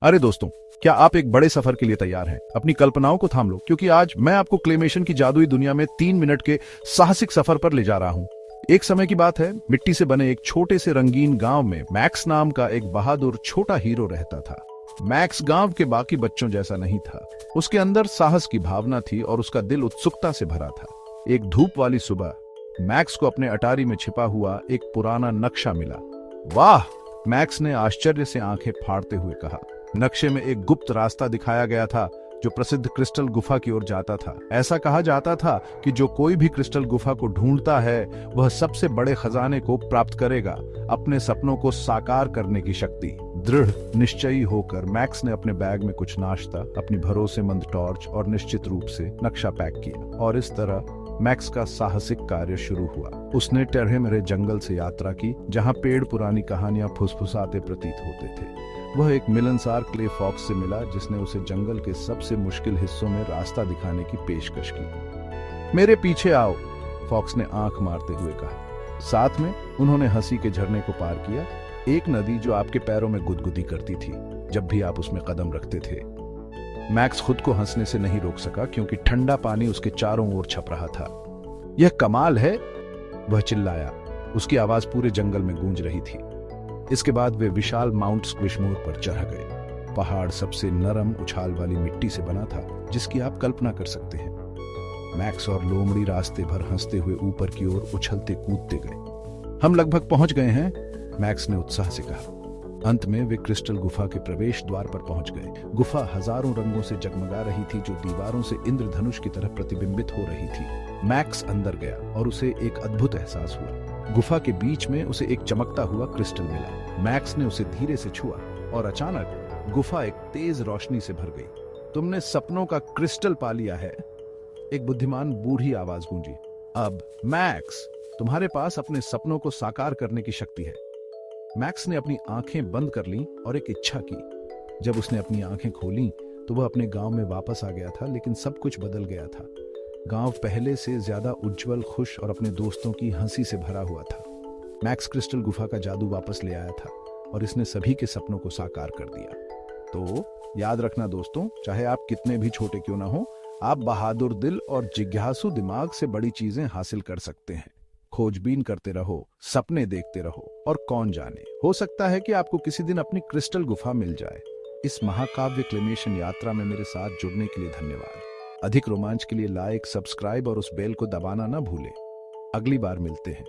अरे दोस्तों, क्या आप एक बड़े सफर के लिए तैयार हैं? अपनी कल्पनाओं को थाम लो, क्योंकि आज मैं आपको क्लेमेशन की जादुई दुनिया में 3 मिनट के साहसिक सफर पर ले जा रहा हूं। एक समय की बात है, मिट्टी से बने एक छोटे से रंगीन गांव में मैक्स नाम का एक बहादुर छोटा हीरो रहता था। मैक्स गांव के बाकी बच्चों जैसा नहीं था। उसके अंदर साहस की भावना थी और उसका दिल उत्सुकता से भरा था। एक धूप वाली सुबह मैक्स को अपने अटारी में छिपा हुआ एक पुराना नक्शा मिला। वाह! मैक्स ने आश्चर्य से आंखें फाड़ते हुए कहा। नक्शे में एक गुप्त रास्ता दिखाया गया था जो प्रसिद्ध क्रिस्टल गुफा की ओर जाता था। ऐसा कहा जाता था कि जो कोई भी क्रिस्टल गुफा को ढूंढता है वह सबसे बड़े खजाने को प्राप्त करेगा, अपने सपनों को साकार करने की शक्ति। दृढ़ निश्चयी होकर मैक्स ने अपने बैग में कुछ नाश्ता, अपनी भरोसेमंद टॉर्च और निश्चित रूप से नक्शा पैक किया। और इस तरह मैक्स का साहसिक कार्य शुरू हुआ। उसने टेढ़े मेढ़े जंगल से यात्रा की, जहां पेड़ पुरानी कहानियां फुसफुसाते प्रतीत होते थे। वह एक मिलनसार क्ले फॉक्स से मिला, जिसने उसे जंगल के सबसे मुश्किल हिस्सों में रास्ता दिखाने की पेशकश की। मेरे पीछे आओ, फॉक्स ने आंख मारते हुए कहा। साथ में उन्होंने हंसी के झरने को पार किया, एक नदी जो आपके पैरों में गुदगुदी करती थी जब भी आप उसमें कदम रखते थे। मैक्स खुद को हंसने से नहीं रोक सका, क्योंकि ठंडा पानी उसके चारों ओर छप रहा था। यह कमाल है, वह चिल्लाया। उसकी आवाज पूरे जंगल में गूंज रही थी। इसके बाद वे विशाल माउंट स्क्विशमोर पर चढ़ गए। पहाड़ सबसे नरम उछाल वाली मिट्टी से बना था, जिसकी आप कल्पना कर सकते हैं। मैक्स और लोमड़ी रास्ते भर हंसते हुए ऊपर की ओर उछलते कूदते गए। हम लगभग पहुंच गए हैं, मैक्स ने उत्साह से कहा। अंत में वे क्रिस्टल गुफा के प्रवेश द्वार पर पहुंच गए। गुफा हजारों रंगों से जगमगा रही थी, जो दीवारों से इंद्रधनुष की तरह प्रतिबिंबित हो रही थी। मैक्स अंदर गया और उसे एक अद्भुत एहसास हुआ। गुफा के बीच में उसे एक चमकता हुआ क्रिस्टल मिला। मैक्स ने उसे धीरे से छुआ और अचानक गुफा एक तेज रोशनी से भर गई। तुमने सपनों का क्रिस्टल पा लिया है, एक बुद्धिमान बूढ़ी आवाज गूंजी। अब मैक्स, तुम्हारे पास अपने सपनों को साकार करने की शक्ति है। मैक्स ने अपनी आंखें बंद कर लीं और एक इच्छा की। जब उसने अपनी आंखें खोलीं तो वह अपने गांव में वापस आ गया था, लेकिन सब कुछ बदल गया था। गांव पहले से ज्यादा उज्जवल, खुश और अपने दोस्तों की हंसी से भरा हुआ था। मैक्स क्रिस्टल गुफा का जादू वापस ले आया था और इसने सभी के सपनों को साकार कर दिया। तो याद रखना दोस्तों, चाहे आप कितने भी छोटे क्यों ना हो, आप बहादुर दिल और जिज्ञासु दिमाग से बड़ी चीजें हासिल कर सकते हैं। खोजबीन करते रहो, सपने देखते रहो, और कौन जाने, हो सकता है कि आपको किसी दिन अपनी क्रिस्टल गुफा मिल जाए। इस महाकाव्य क्लेमेशन यात्रा में मेरे साथ जुड़ने के लिए धन्यवाद। अधिक रोमांच के लिए लाइक, सब्सक्राइब और उस बेल को दबाना ना भूलें। अगली बार मिलते हैं।